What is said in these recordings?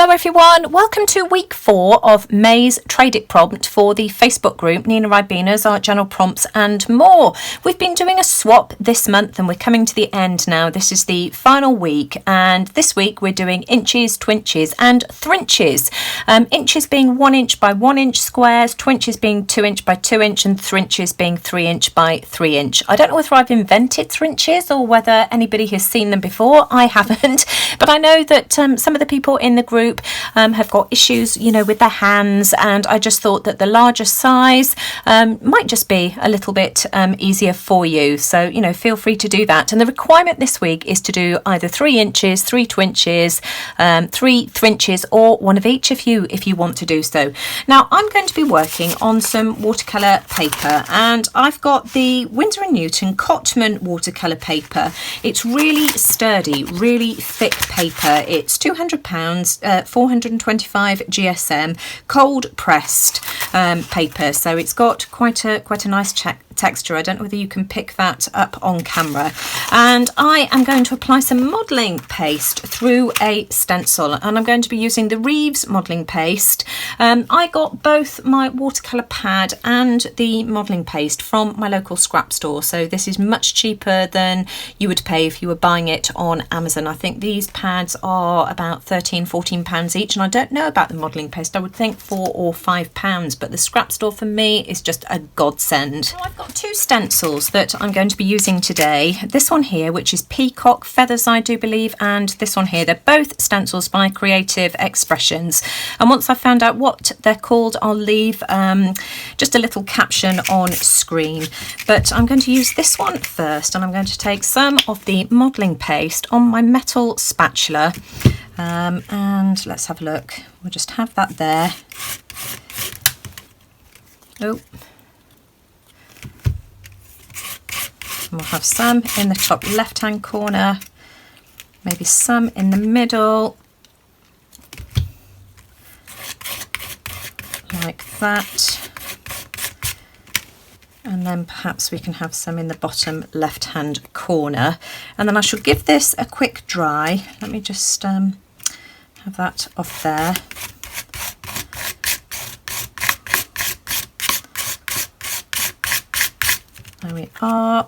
Hello everyone, welcome to week 4 of May's Trade It prompt for the Facebook group NinaRibena's Art Journal Prompts and more. We've been doing a swap this month and we're coming to the end now. This is the final week and this week we're doing Inchies, Twinchies and Thrinchies. Inches being 1 inch by 1 inch squares, Twinchies being 2 inch by 2 inch and Thrinchies being 3 inch by 3 inch. I don't know whether I've invented Thrinchies or whether anybody has seen them before. I haven't, but I know that some of the people in the group have got issues, with their hands, and I just thought that the larger size might just be a little bit easier for you. So, feel free to do that. And the requirement this week is to do either 3 inches, 3 Twinchies, 3 Thrinchies, or one of each if you want to do so. Now, I'm going to be working on some watercolor paper, and I've got the Winsor & Newton Cotman watercolor paper. It's really sturdy, really thick paper. It's £200. 425 GSM cold pressed paper, so it's got quite a nice texture. I don't know whether you can pick that up on camera. And I am going to apply some modelling paste through a stencil, and I'm going to be using the Reeves modelling paste. I got both my watercolour pad and the modelling paste from my local scrap store, so this is much cheaper than you would pay if you were buying it on Amazon. I think these pads are about £13-14 each, and I don't know about the modelling paste. I would think £4 or £5, but the scrap store for me is just a godsend. So I've got 2 stencils that I'm going to be using today. This one here, which is Peacock Feathers, I do believe, and this one here. They're both stencils by Creative Expressions. And once I've found out what they're called, I'll leave just a little caption on screen. But I'm going to use this one first, and I'm going to take some of the modelling paste on my metal spatula. And let's have a look. We'll just have that there. Oh. And we'll have some in the top left hand corner, maybe some in the middle, like that, and then perhaps we can have some in the bottom left hand corner, and then I shall give this a quick dry. Let me just have that off there. There we are.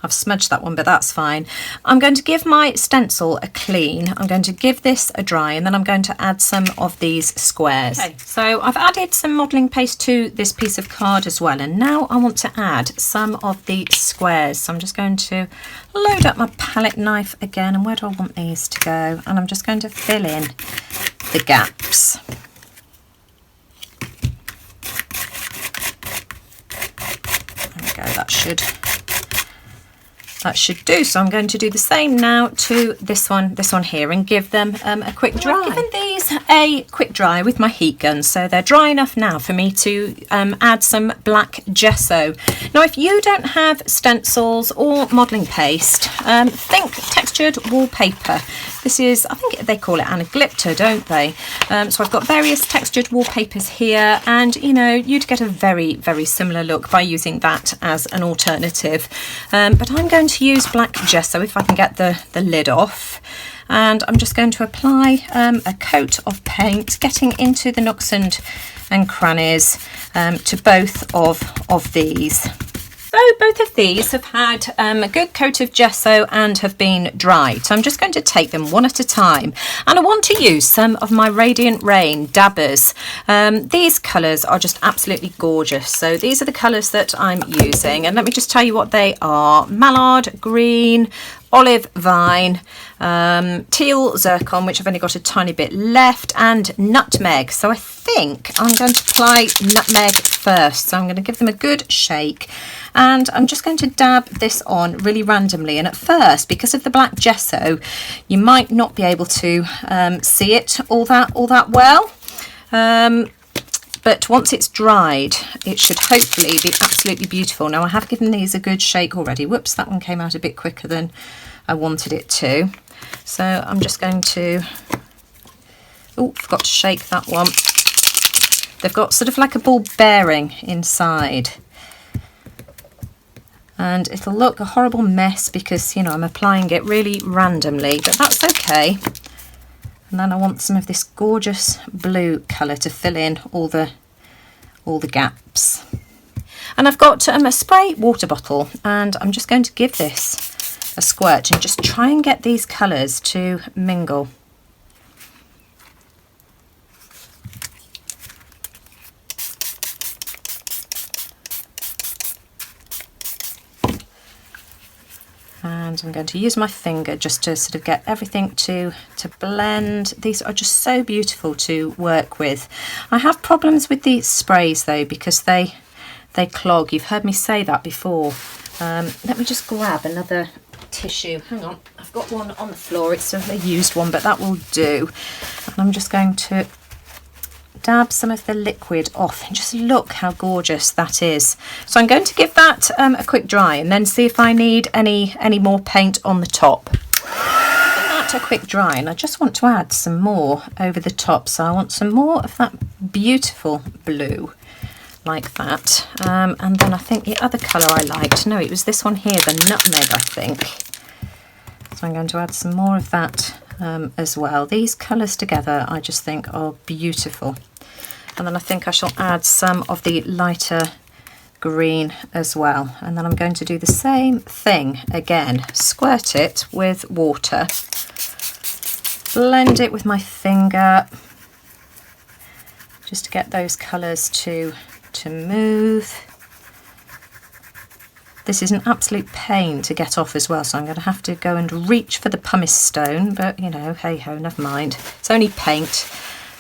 I've smudged that one, but that's fine. I'm going to give my stencil a clean. I'm going to give this a dry, and then I'm going to add some of these squares. Okay, so I've added some modelling paste to this piece of card as well, and now I want to add some of the squares. So I'm just going to load up my palette knife again, and where do I want these to go? And I'm just going to fill in the gaps. There we go, that should do. So I'm going to do the same now to this one here, and give them a quick dry. I've given these a quick dry with my heat gun, so they're dry enough now for me to add some black gesso. Now, if you don't have stencils or modelling paste, think textured wallpaper. This is, I think they call it anaglypta, don't they? So I've got various textured wallpapers here, and you'd get a very, very similar look by using that as an alternative. But I'm going to use black gesso if I can get the lid off. And I'm just going to apply a coat of paint, getting into the nooks and crannies to both of these. So both of these have had a good coat of gesso and have been dried. So I'm just going to take them one at a time. And I want to use some of my Radiant Rain dabbers. These colours are just absolutely gorgeous. So these are the colours that I'm using. And let me just tell you what they are. Mallard Green, Olive Vine, Teal Zircon, which I've only got a tiny bit left, and Nutmeg. So I think I'm going to apply Nutmeg first. So I'm going to give them a good shake, and I'm just going to dab this on really randomly. And at first, because of the black gesso, you might not be able to see it all that well. But once it's dried, it should hopefully be absolutely beautiful. Now, I have given these a good shake already. Whoops, that one came out a bit quicker than I wanted it to. So I'm just going to, oh, forgot to shake that one. They've got sort of like a ball bearing inside. And it'll look a horrible mess because, I'm applying it really randomly, but that's okay. And then I want some of this gorgeous blue colour to fill in all the gaps. And I've got a spray water bottle, and I'm just going to give this a squirt and just try and get these colours to mingle. And I'm going to use my finger just to sort of get everything to blend. These are just so beautiful to work with. I have problems with these sprays though, because they clog. You've heard me say that before. Let me just grab another tissue. Hang on, I've got one on the floor. It's a used one, but that will do. And I'm just going to dab some of the liquid off, and just look how gorgeous that is. So I'm going to give that a quick dry and then see if I need any more paint on the top. Give that a quick dry, and I just want to add some more over the top. So I want some more of that beautiful blue like that, and then I think the other colour I liked, no, it was this one here, the nutmeg, I think. So I'm going to add some more of that as well. These colours together I just think are beautiful. And then I think I shall add some of the lighter green as well. And then I'm going to do the same thing again. Squirt it with water. Blend it with my finger. Just to get those colours to move. This is an absolute pain to get off as well, so I'm going to have to go and reach for the pumice stone, but you know, hey ho, never mind. It's only paint.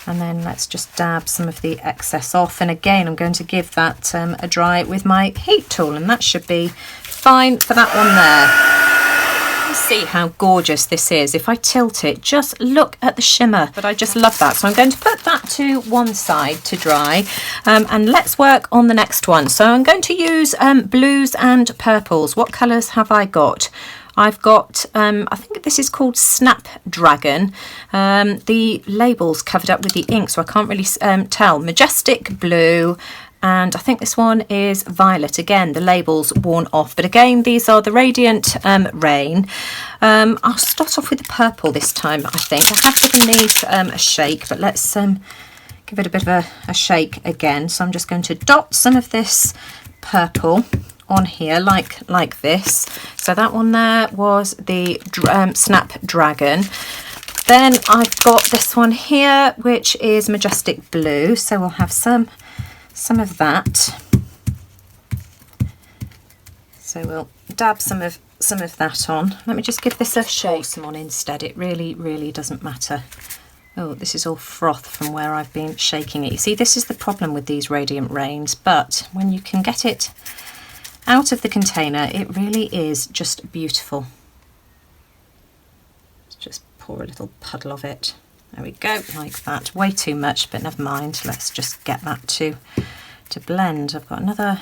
And then let's just dab some of the excess off. And again, I'm going to give that a dry with my heat tool, and that should be fine for that one there. You see how gorgeous this is. If I tilt it, just look at the shimmer. But I just love that. So I'm going to put that to one side to dry, and let's work on the next one. So I'm going to use blues and purples. What colours have I got? I've got, I think this is called Snapdragon. The label's covered up with the ink, so I can't really tell. Majestic Blue, and I think this one is Violet. Again, the label's worn off, but again, these are the Radiant Rain. I'll start off with the purple this time, I think. I have given these a shake, but let's give it a bit of a shake again. So I'm just going to dot some of this purple on here like this. So that one there was the Snapdragon. Then I've got this one here, which is Majestic Blue, so we'll have some of that. So we'll dab some of that on. Let me just give this a shake some on instead. It really doesn't matter. Oh, this is all froth from where I've been shaking it. You see, this is the problem with these Radiant Rains, but when you can get it out of the container, it really is just beautiful. Let's just pour a little puddle of it. There we go, like that. Way too much, but never mind. Let's just get that to blend. I've got another.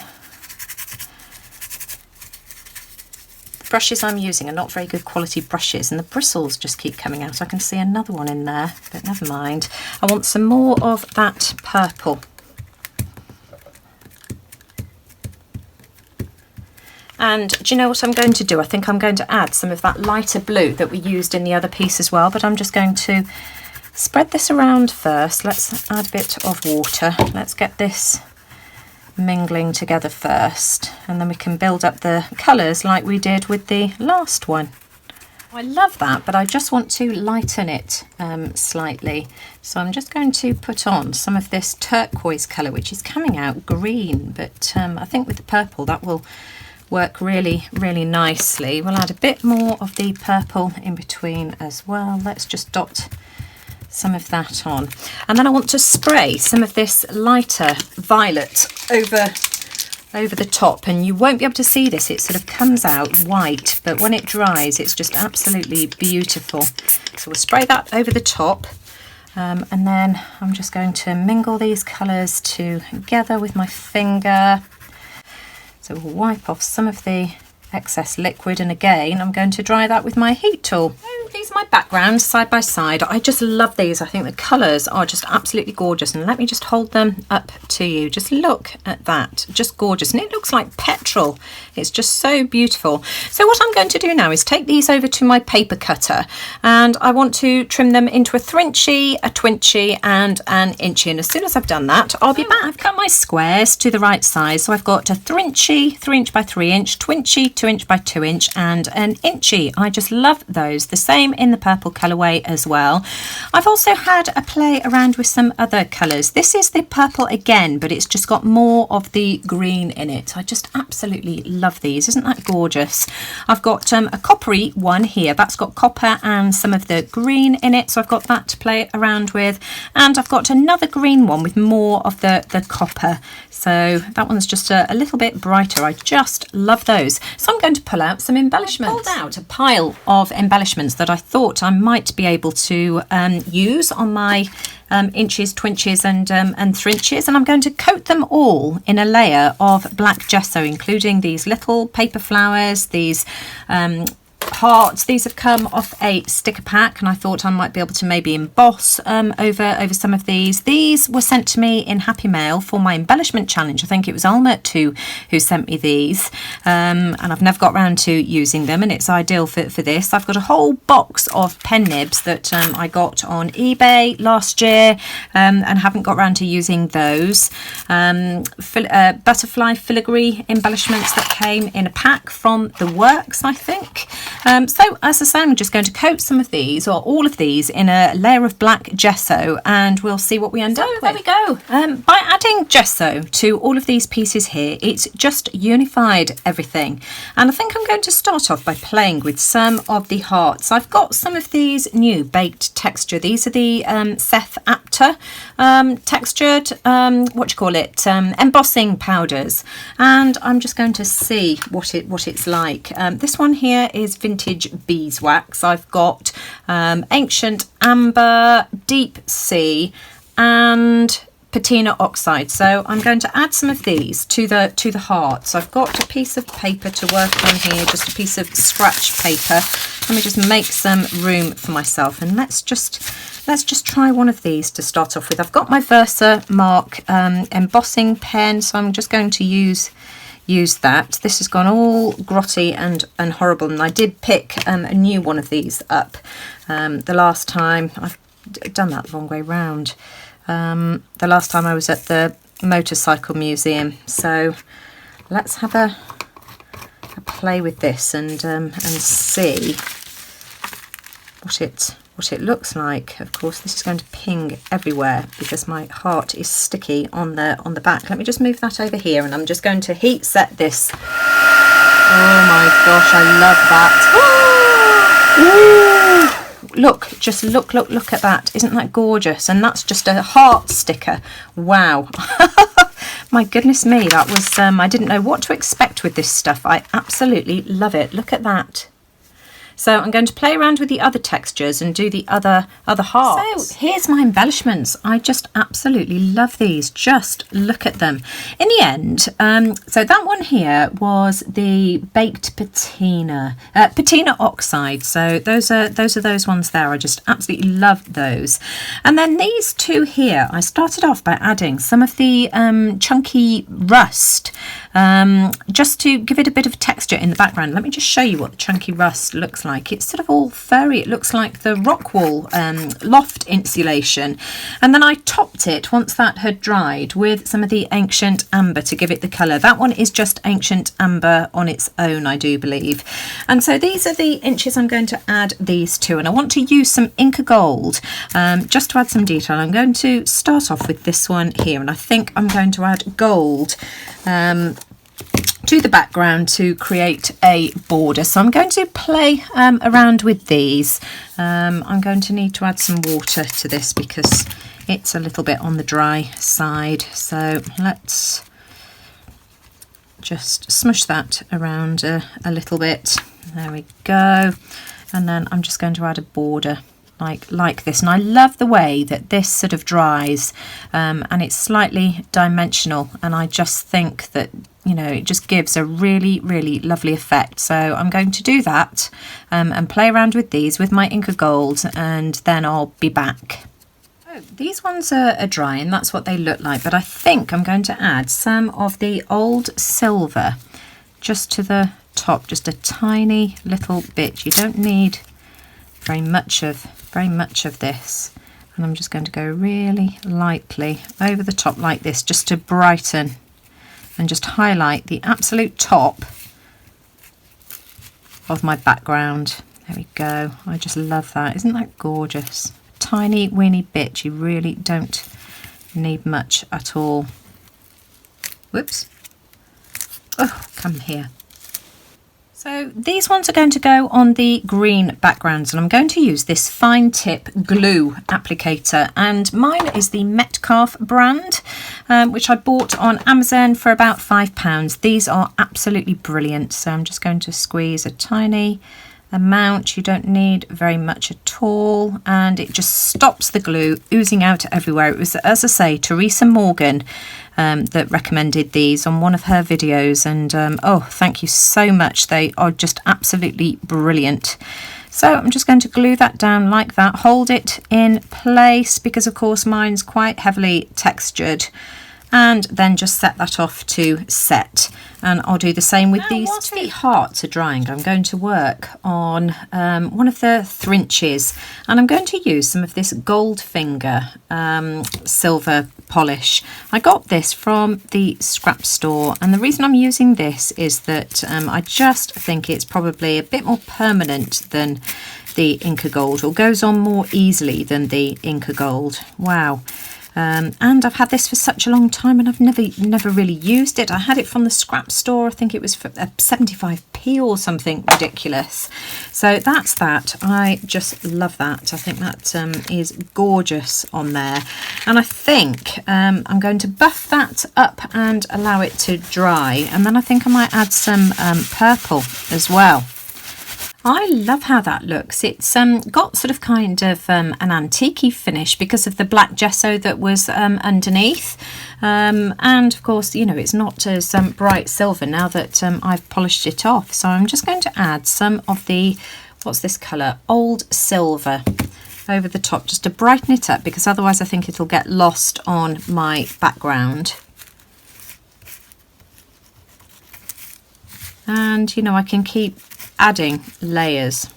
The brushes I'm using are not very good quality brushes, and the bristles just keep coming out. I can see another one in there, but never mind. I want some more of that purple. And do you know what I'm going to do? I think I'm going to add some of that lighter blue that we used in the other piece as well, but I'm just going to spread this around first. Let's add a bit of water. Let's get this mingling together first, and then we can build up the colours like we did with the last one. I love that, but I just want to lighten it slightly. So I'm just going to put on some of this turquoise colour, which is coming out green, but I think with the purple that will work really nicely. We'll add a bit more of the purple in between as well. Let's just dot some of that on, and then I want to spray some of this lighter violet over the top, and you won't be able to see this, it sort of comes out white, but when it dries it's just absolutely beautiful. So we'll spray that over the top, and then I'm just going to mingle these colours together with my finger. So we'll wipe off some of the excess liquid, and again I'm going to dry that with my heat tool. These are my background side by side. I just love these. I think the colours are just absolutely gorgeous. And let me just hold them up to you. Just look at that. Just gorgeous. And it looks like petrol. It's just so beautiful. So what I'm going to do now is take these over to my paper cutter. And I want to trim them into a Thrinchie, a Twinchie and an Inchie. And as soon as I've done that, I'll be back. I've cut my squares to the right size. So I've got a Thrinchie, 3 inch by 3 inch, Twinchie, 2 inch by 2 inch and an Inchie. I just love those. The same in the purple colourway as well. I've also had a play around with some other colours. This is the purple again, but it's just got more of the green in it. I just absolutely love these. Isn't that gorgeous? I've got a coppery one here. That's got copper and some of the green in it. So I've got that to play around with. And I've got another green one with more of the copper. So that one's just a little bit brighter. I just love those. So I'm going to pull out some embellishments. I pulled out a pile of embellishments that I thought I might be able to use on my Inchies, Twinchies and Thrinchies, and I'm going to coat them all in a layer of black gesso, including these little paper flowers, these hearts. These have come off a sticker pack and I thought I might be able to maybe emboss over some of these. These were sent to me in Happy Mail for my embellishment challenge. I think it was Almert who sent me these and I've never got round to using them, and it's ideal for this. I've got a whole box of pen nibs that I got on eBay last year and haven't got round to using those. Butterfly filigree embellishments that came in a pack from The Works, I think. So as I say, I'm just going to coat some of these or all of these in a layer of black gesso and we'll see what we end up with. There we go. By adding gesso to all of these pieces here, it's just unified everything. And I think I'm going to start off by playing with some of the hearts. I've got some of these new baked texture. These are the Seth Apter textured, embossing powders. And I'm just going to see what it's like. This one here is vintage beeswax. I've got ancient amber, deep sea and patina oxide. So I'm going to add some of these to the hearts. I've got a piece of paper to work on here, just a piece of scratch paper. Let me just make some room for myself and let's just try one of these to start off with. I've got my Versamark embossing pen, so I'm just going to use that. This has gone all grotty and horrible, and I did pick a new one of these up the last time. I've done that the wrong way round. The last time I was at the motorcycle museum. So let's have a play with this and see what it looks like. Of course, this is going to ping everywhere because my heart is sticky on the back. Let me just move that over here, and I'm just going to heat set this. Oh my gosh, I love that. Ooh. Look at that. Isn't that gorgeous? And that's just a heart sticker. Wow. My goodness me, that was I didn't know what to expect with this stuff. I absolutely love it. Look at that. So I'm going to play around with the other textures and do the other hearts. So here's my embellishments. I just absolutely love these. Just look at them. In the end, so that one here was the baked patina oxide. So those are those ones there. I just absolutely love those. And then these two here, I started off by adding some of the chunky rust, just to give it a bit of texture in the background. Let me just show you what the chunky rust looks like. It's sort of all furry. It looks like the Rockwall loft insulation. And then I topped it once that had dried with some of the ancient amber to give it the colour. That one is just ancient amber on its own, I do believe. And so these are the inches I'm going to add these to, and I want to use some Inca Gold just to add some detail. I'm going to start off with this one here, and I think I'm going to add gold to the background to create a border. So I'm going to play around with these. I'm going to need to add some water to this because it's a little bit on the dry side. So let's just smush that around a little bit. There we go. And then I'm just going to add a border like this. And I love the way that this sort of dries, and it's slightly dimensional, and I just think that, you know, it just gives a really, really lovely effect. So I'm going to do that and play around with these with my Inca Gold, and then I'll be back. These ones are drying, that's what they look like, but I think I'm going to add some of the old silver just to the top, just a tiny little bit. You don't need very much of this, and I'm just going to go really lightly over the top like this, just to brighten and just highlight the absolute top of my background. There we go. I just love that. Isn't that gorgeous? Tiny weeny bit. You really don't need much at all. Whoops. Oh, come here. So these ones are going to go on the green backgrounds, and I'm going to use this fine tip glue applicator, and mine is the Metcalf brand, which I bought on Amazon for about £5. These are absolutely brilliant. So I'm just going to squeeze a tiny amount. You don't need very much at all, and it just stops the glue oozing out everywhere. It was, as I say, Teresa Morgan that recommended these on one of her videos, and oh, thank you so much. They are just absolutely brilliant. So I'm just going to glue that down like that, hold it in place, because of course mine's quite heavily textured, and then just set that off to set. And I'll do the same with these. Whilst the hearts are drying, I'm going to work on one of the Thrinchies, and I'm going to use some of this Goldfinger silver polish. I got this from the scrap store, and the reason I'm using this is that I just think it's probably a bit more permanent than the Inca Gold, or goes on more easily than the Inca Gold. Wow. And I've had this for such a long time, and I've never really used it. I had it from the scrap store. I think it was for 75p or something ridiculous. So that's that. I just love that. I think that is gorgeous on there. And I think I'm going to buff that up and allow it to dry. And then I think I might add some purple as well. I love how that looks. It's got sort of kind of an antique-y finish because of the black gesso that was underneath. And of course, you know, it's not as bright silver now that I've polished it off. So I'm just going to add some of the, what's this colour? Old silver over the top, just to brighten it up, because otherwise I think it'll get lost on my background. And, you know, I can keep adding layers.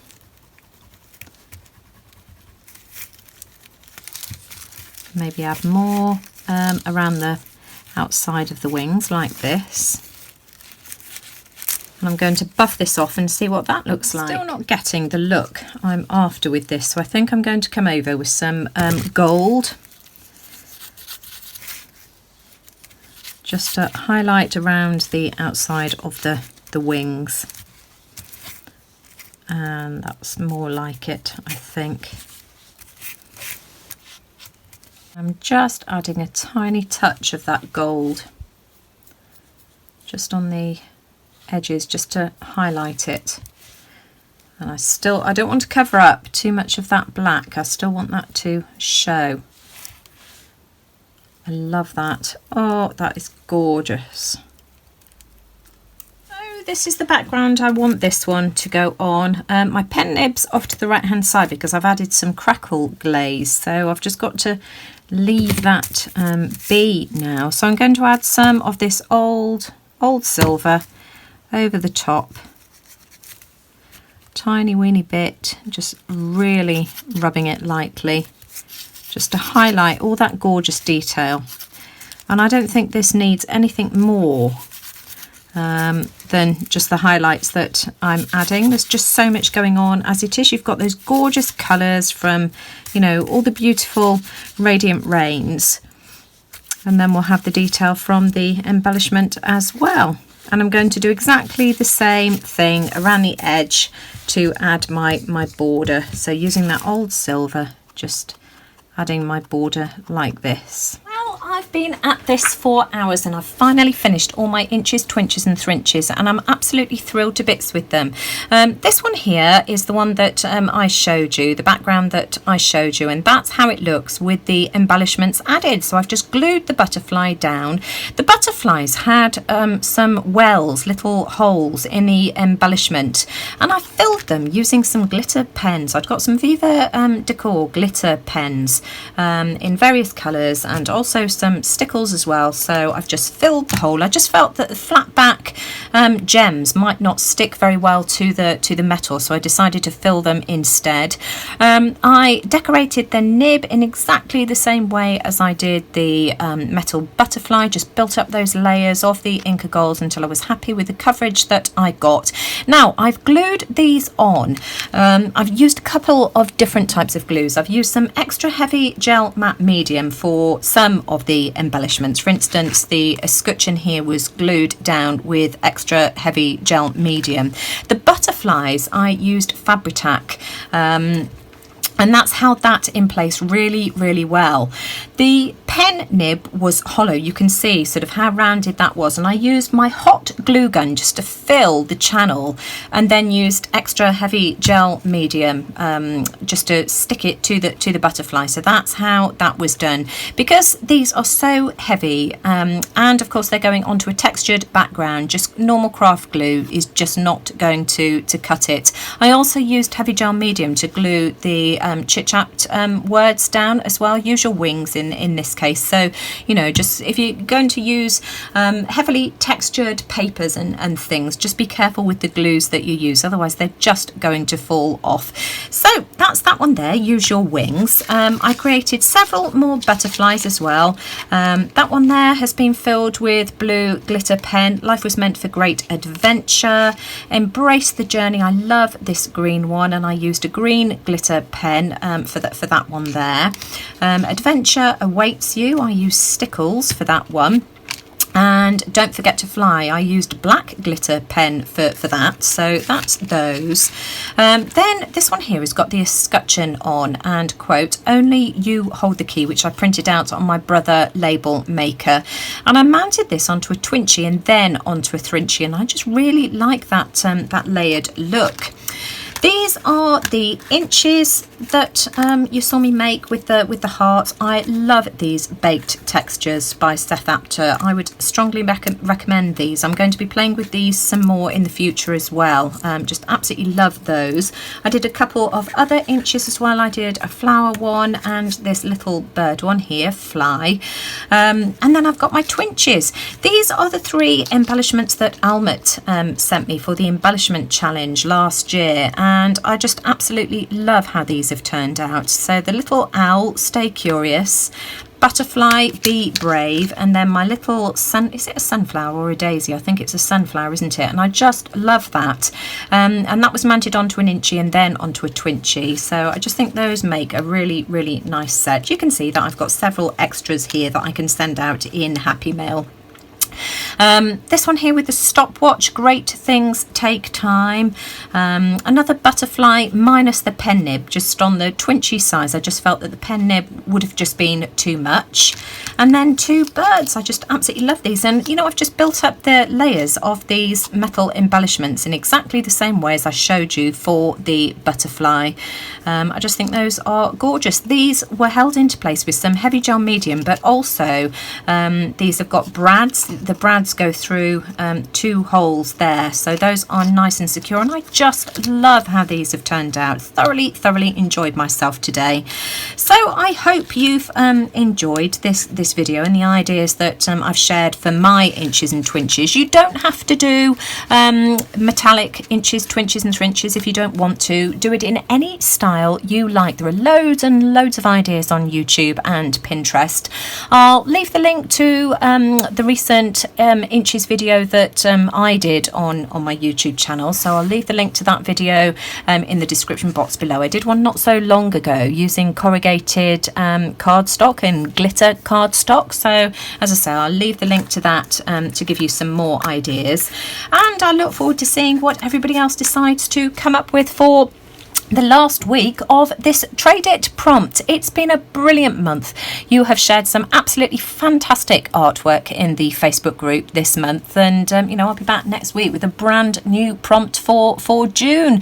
Maybe add more around the outside of the wings like this. And I'm going to buff this off and see what that looks like. Still not getting the look I'm after with this, so I think I'm going to come over with some gold, just to highlight around the outside of the wings. And that's more like it, I think. I'm just adding a tiny touch of that gold just on the edges, just to highlight it. And I don't want to cover up too much of that black. I still want that to show. I love that. Oh, that is gorgeous. This is the background I want this one to go on. My pen nib's off to the right hand side because I've added some crackle glaze, so I've just got to leave that be now. So I'm going to add some of this old silver over the top, tiny weeny bit, just really rubbing it lightly, just to highlight all that gorgeous detail. And I don't think this needs anything more than just the highlights that I'm adding. There's just so much going on as it is. You've got those gorgeous colours from, you know, all the beautiful radiant rains, and then we'll have the detail from the embellishment as well. And I'm going to do exactly the same thing around the edge to add my border. So using that old silver, just adding my border like this. Well, I've been at this for hours and I've finally finished all my Inchies, Twinchies and Thrinchies, and I'm absolutely thrilled to bits with them. This one here is the one that I showed you, the background that I showed you, and that's how it looks with the embellishments added. So I've just glued the butterfly down. The butterflies had some wells, little holes in the embellishment, and I filled them using some glitter pens. I'd got some Viva Decor glitter pens in various colours, and also some stickles as well. So I've just filled the hole. I just felt that the flat back gems might not stick very well to the metal, so I decided to fill them instead. I decorated the nib in exactly the same way as I did the metal butterfly, just built up those layers of the Inca Golds until I was happy with the coverage that I got. Now I've glued these on. I've used a couple of different types of glues. I've used some extra heavy gel matte medium for some of the embellishments. For instance, the escutcheon here was glued down with extra heavy gel medium. The butterflies I used Fabri-Tac, and that's held that in place really, really well. The pen nib was hollow. You can see sort of how rounded that was, and I used my hot glue gun just to fill the channel, and then used extra heavy gel medium just to stick it to the butterfly. So that's how that was done. Because these are so heavy, and of course they're going onto a textured background, just normal craft glue is just not going to cut it. I also used heavy gel medium to glue the chit-chat words down as well. Use your wings in this case. So, you know, just if you're going to use heavily textured papers and things, just be careful with the glues that you use, otherwise they're just going to fall off. So that's that one there. Use your wings. I created several more butterflies as well. That one there has been filled with blue glitter pen. Life was meant for great adventure. Embrace the journey. I love this green one, and I used a green glitter pen for that one there. Adventure awaits you. I used stickles for that one. And don't forget to fly. I used black glitter pen for that. So that's those. Then this one here has got the escutcheon on, and quote, "Only you hold the key," which I printed out on my Brother label maker. And I mounted this onto a Twinchie and then onto a Thrinchie, and I just really like that that layered look. These are the Inchies that you saw me make with the heart. I love these baked textures by Seth Apter. I would strongly recommend these. I'm going to be playing with these some more in the future as well. Just absolutely love those. I did a couple of other Inchies as well. I did a flower one and this little bird one here, fly. And then I've got my Twinchies. These are the 3 embellishments that Almut sent me for the embellishment challenge last year. And I just absolutely love how these have turned out. So the little owl, stay curious, butterfly, be brave, and then my little is it a sunflower or a daisy? I think it's a sunflower, isn't it? And I just love that. And that was mounted onto an Inchie and then onto a Twinchie. So I just think those make a really, really nice set. You can see that I've got several extras here that I can send out in Happy Mail. This one here with the stopwatch, great things take time. Another butterfly minus the pen nib, just on the Twinchie size. I just felt that the pen nib would have just been too much. And then 2 birds. I just absolutely love these, and you know, I've just built up the layers of these metal embellishments in exactly the same way as I showed you for the butterfly. I just think those are gorgeous. These were held into place with some heavy gel medium, but also these have got brads. The brads go through 2 holes there, so those are nice and secure, and I just love how these have turned out. Thoroughly enjoyed myself today. So I hope you've enjoyed this video and the ideas that I've shared for my Inchies and Twinchies. You don't have to do metallic Inchies, Twinchies and Thrinchies if you don't want to. Do it in any style you like. There are loads and loads of ideas on YouTube and Pinterest. I'll leave the link to the recent Inchies video that I did on my YouTube channel, so I'll leave the link to that video in the description box below. I did one not so long ago using corrugated cardstock and glitter cardstock, so as I say, I'll leave the link to that to give you some more ideas, and I look forward to seeing what everybody else decides to come up with for the last week of this Trade It prompt. It's been a brilliant month. You have shared some absolutely fantastic artwork in the Facebook group this month, and I'll be back next week with a brand new prompt for June.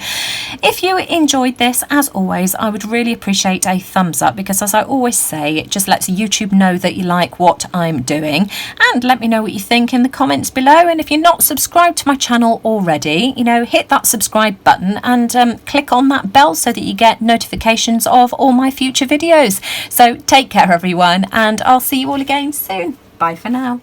If you enjoyed this, as always, I would really appreciate a thumbs up, because as I always say, it just lets YouTube know that you like what I'm doing, and let me know what you think in the comments below. And if you're not subscribed to my channel already, hit that subscribe button and click on that bell so that you get notifications of all my future videos. So take care everyone, and I'll see you all again soon. Bye for now.